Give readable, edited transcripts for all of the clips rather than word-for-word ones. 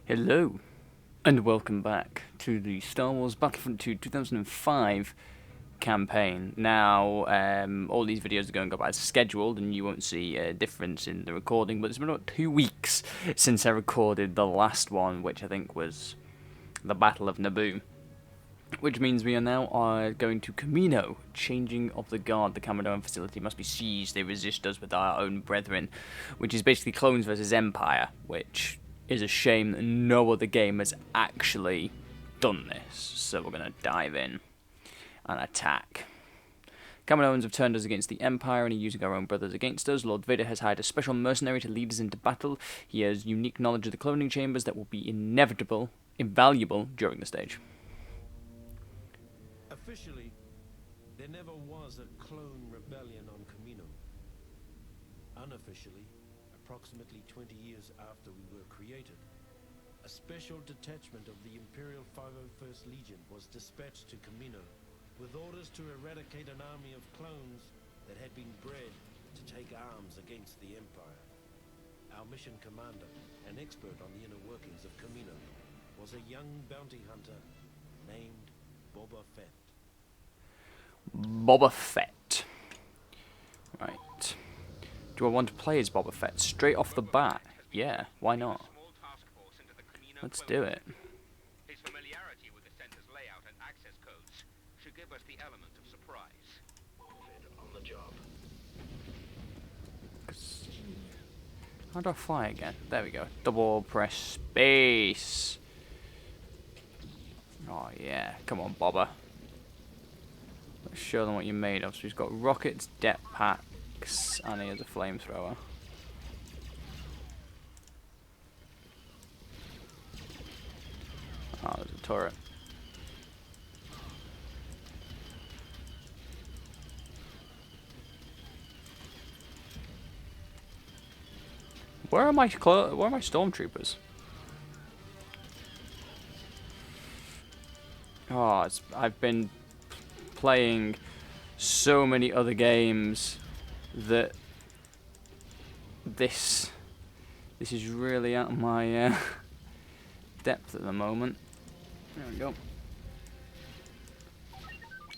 Hello, and welcome back to the Star Wars Battlefront 2 2005 campaign. Now, all these videos are going up as scheduled, and you won't see a difference in the recording, but it's been about 2 weeks since I recorded the last one, which I think was the Battle of Naboo. Which means we are now going to Kamino. Changing of the guard. The Kamino facility must be seized. They resist us with our own brethren, which is basically clones versus Empire, which is a shame that no other game has actually done this. So we're going to dive in and attack. Kaminoans have turned us against the Empire and are using our own brothers against us. Lord Vader has hired a special mercenary to lead us into battle. He has unique knowledge of the cloning chambers that will be invaluable during the stage. Officially, there never was a clone rebellion on Kamino. Unofficially, approximately 20 years after we were created, a special detachment of the Imperial 501st Legion was dispatched to Kamino with orders to eradicate an army of clones that had been bred to take arms against the Empire. Our mission commander, an expert on the inner workings of Kamino, was a young bounty hunter named Boba Fett. Boba Fett. Right. Do I want to play as Boba Fett straight off the bat? Yeah, why not? Let's do it. His familiarity with the center's layout and access codes should give us the element of surprise. On the job. How do I fly again? There we go. Double press space. Oh yeah, come on, Boba. Let's show them what you're made of. So he's got rockets, depth packs, and he has a flamethrower. Oh, there's a turret. Where are my stormtroopers? Oh, I've been playing so many other games that this is really out of my depth at the moment. There we go.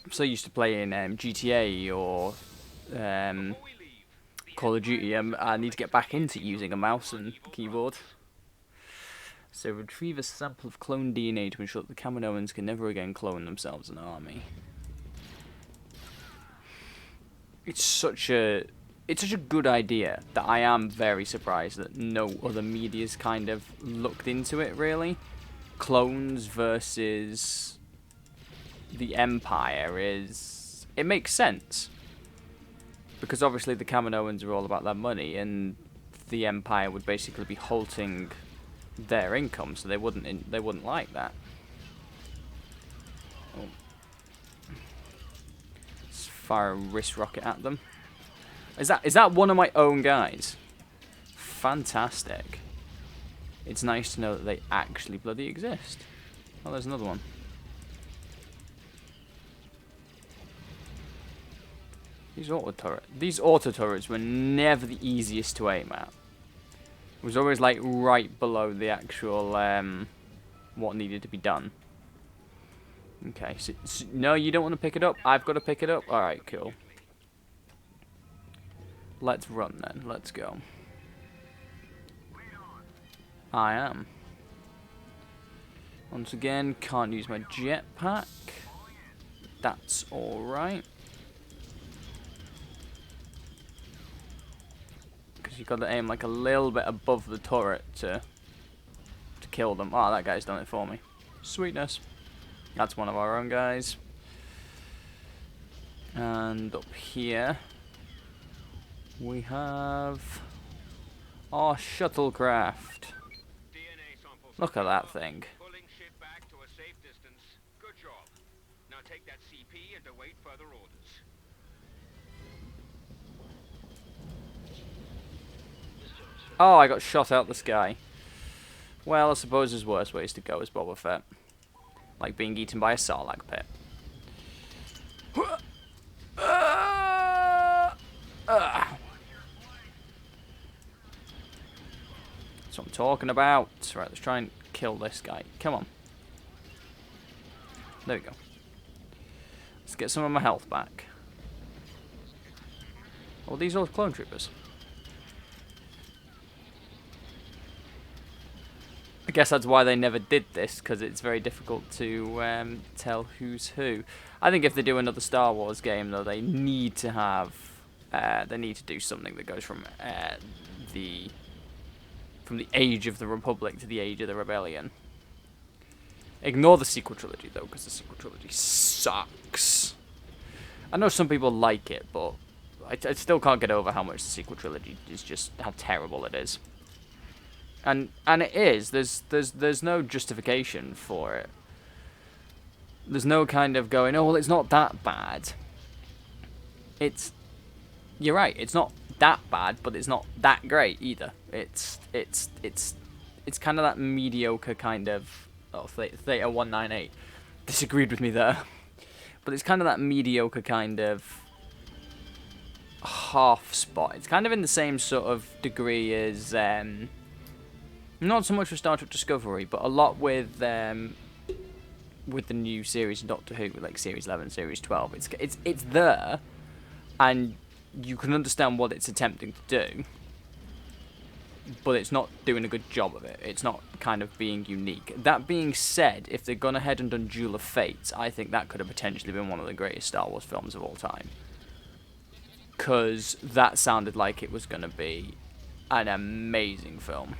I'm so used to playing GTA or Call of Duty. I need to get back into using a mouse and keyboard. So retrieve a sample of clone DNA to ensure that the Kaminoans can never again clone themselves an army. It's such a good idea that I am very surprised that no other media's kind of looked into it, really. Clones versus the Empire it makes sense. Because obviously the Kaminoans are all about their money, and the Empire would basically be halting their income, so they wouldn't like that. Oh. Let's fire a wrist rocket at them. Is that one of my own guys? Fantastic. It's nice to know that they actually bloody exist. Oh, there's another one. These auto turrets were never the easiest to aim at. It was always like right below the actual what needed to be done. Okay, so no, you don't want to pick it up. I've got to pick it up. All right, cool. Let's run then. Let's go. I am. Once again, can't use my jetpack. That's all right. You've got to aim like a little bit above the turret to kill them. Oh, that guy's done it for me. Sweetness. That's one of our own guys. And up here we have our shuttlecraft. Look at that thing. Pulling ship back to a safe distance. Good job. Now take that CP and await further orders. Oh, I got shot out the sky. Well, I suppose there's worse ways to go as Boba Fett. Like being eaten by a sarlacc pit. That's what I'm talking about. Right, let's try and kill this guy. Come on. There we go. Let's get some of my health back. Oh, these are all clone troopers. I guess that's why they never did this, because it's very difficult to tell who's who. I think if they do another Star Wars game, though, they need to have, they need to do something that goes from the age of the Republic to the age of the Rebellion. Ignore the sequel trilogy, though, because the sequel trilogy sucks. I know some people like it, but I still can't get over how much the sequel trilogy is just how terrible it is. And it is. There's no justification for it. There's no kind of going, oh well, it's not that bad. You're right. It's not that bad, but it's not that great either. It's kind of that mediocre kind of. Oh, Theta 198 disagreed with me there, but it's kind of that mediocre kind of half spot. It's kind of in the same sort of degree as. Not so much with Star Trek Discovery, but a lot with the new series in Doctor Who, like Series 11, Series 12. It's there, and you can understand what it's attempting to do, but it's not doing a good job of it. It's not kind of being unique. That being said, if they'd gone ahead and done Duel of Fates, I think that could have potentially been one of the greatest Star Wars films of all time. Because that sounded like it was going to be an amazing film.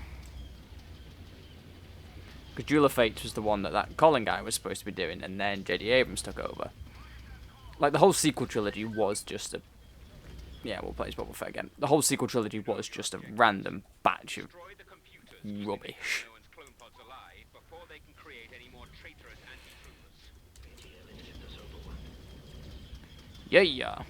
Because Duel of Fates was the one that Colin guy was supposed to be doing, and then J.D. Abrams took over. Like, the whole sequel trilogy was just a... Yeah, we'll play Boba Fett again. The whole sequel trilogy was just a random batch of rubbish. Yeah.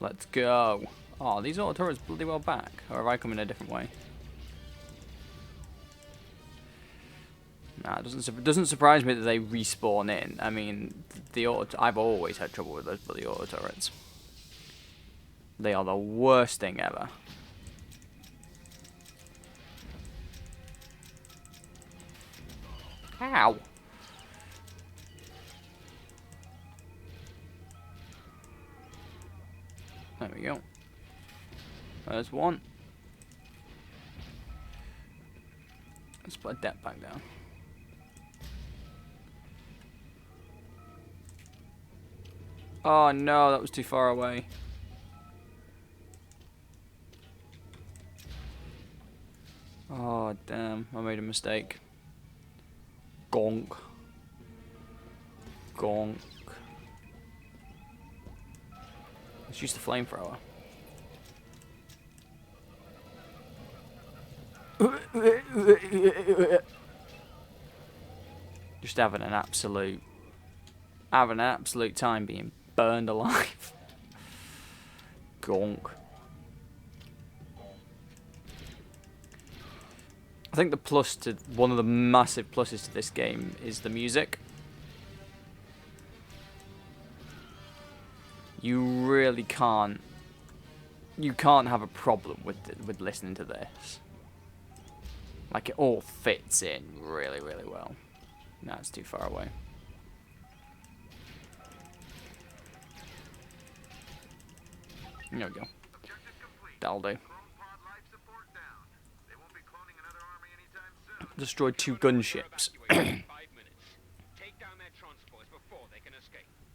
Let's go. Oh, these auto turrets bloody well back. Or have I come in a different way? Nah, it doesn't surprise me that they respawn in. I mean, I've always had trouble with those bloody auto turrets. They are the worst thing ever. Ow. There we go. There's one. Let's put that back down. Oh no, that was too far away. Oh damn, I made a mistake. Gonk. Gonk. Let's use the flamethrower. Just having an absolute time being burned alive. Gonk. I think one of the massive pluses to this game is the music. You really can't. You can't have a problem with listening to this. Like, it all fits in really, really well. No, it's too far away. There we go. That'll do. Destroyed 2 gunships.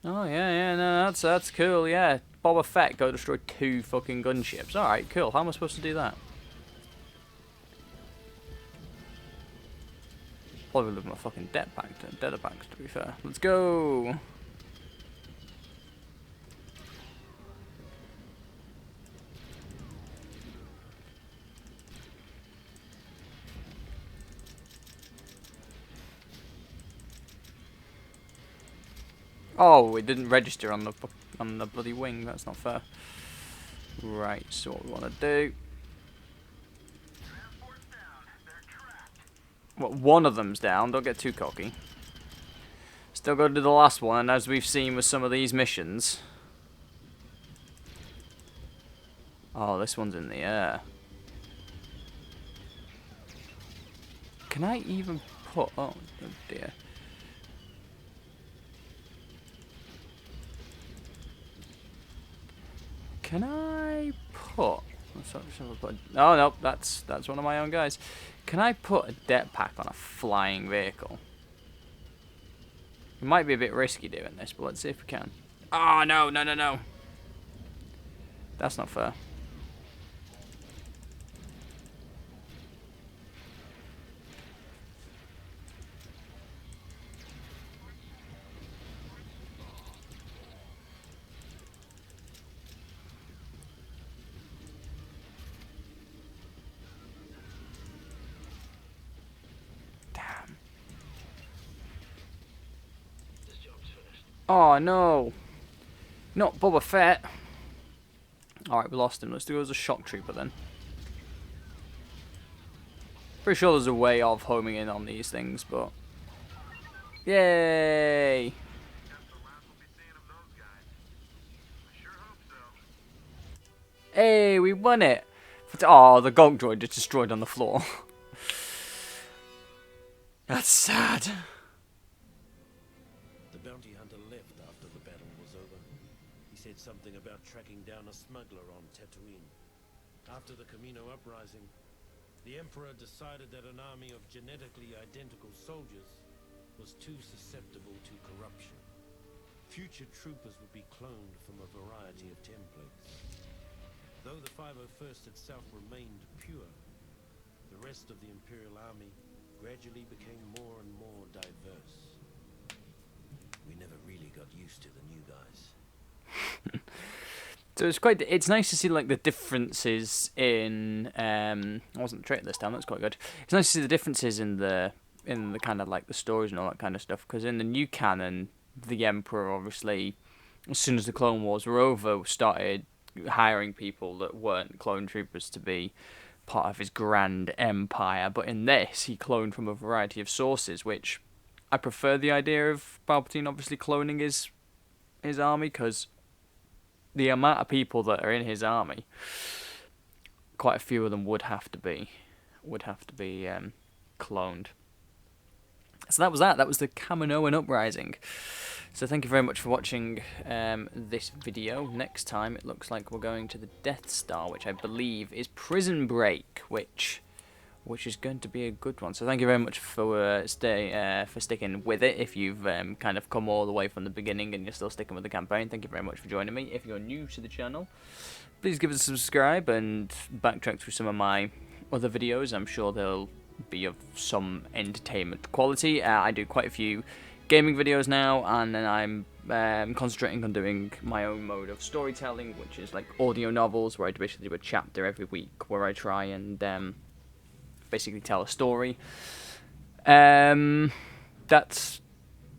Oh yeah, no, that's cool. Yeah, Boba Fett go destroy 2 fucking gunships. All right, cool. How am I supposed to do that? Probably with my fucking dead packs, to be fair. Let's go. Oh, it didn't register on the bloody wing. That's not fair. Right, so what we want to do? What, one of them's down? Don't get too cocky. Still got to do the last one, and as we've seen with some of these missions... Oh, this one's in the air. Can I even put... Oh dear. Can I put... Oh, no, that's one of my own guys. Can I put a jetpack on a flying vehicle? It might be a bit risky doing this, but let's see if we can. Oh, no, no, no, no. That's not fair. Oh no! Not Boba Fett! Alright, we lost him. Let's do it as a shock trooper then. Pretty sure there's a way of homing in on these things, but... Yay! Hey, we won it! Oh, the Gonk droid is destroyed on the floor. That's sad. Something about tracking down a smuggler on Tatooine. After the Kamino uprising, the Emperor decided that an army of genetically identical soldiers was too susceptible to corruption. Future troopers would be cloned from a variety of templates. Though the 501st itself remained pure, the rest of the Imperial Army gradually became more and more diverse. We never really got used to the new guys. So it's nice to see like the differences in I wasn't the traitor this time, that's quite good. It's nice to see the differences in the kind of like the stories and all that kind of stuff, because in the new canon the Emperor obviously, as soon as the Clone Wars were over, started hiring people that weren't clone troopers to be part of his grand empire, but in this he cloned from a variety of sources, which I prefer the idea of Palpatine obviously cloning his army, because the amount of people that are in his army, quite a few of them would have to be cloned. So that was that. That was the Kaminoan uprising. So thank you very much for watching this video. Next time it looks like we're going to the Death Star, which I believe is Prison Break, which is going to be a good one. So thank you very much for sticking with it. If you've kind of come all the way from the beginning and you're still sticking with the campaign, thank you very much for joining me. If you're new to the channel, please give us a subscribe and backtrack through some of my other videos. I'm sure they'll be of some entertainment quality. I do quite a few gaming videos now, and then I'm concentrating on doing my own mode of storytelling, which is like audio novels, where I basically do a chapter every week where I try and basically tell a story. That's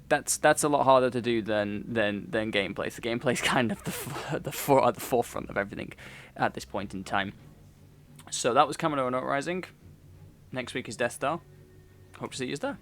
a lot harder to do than gameplay. So gameplay's kind of at the forefront of everything at this point in time. So that was Kamino and Uprising. Next week is Death Star. Hope to see you there.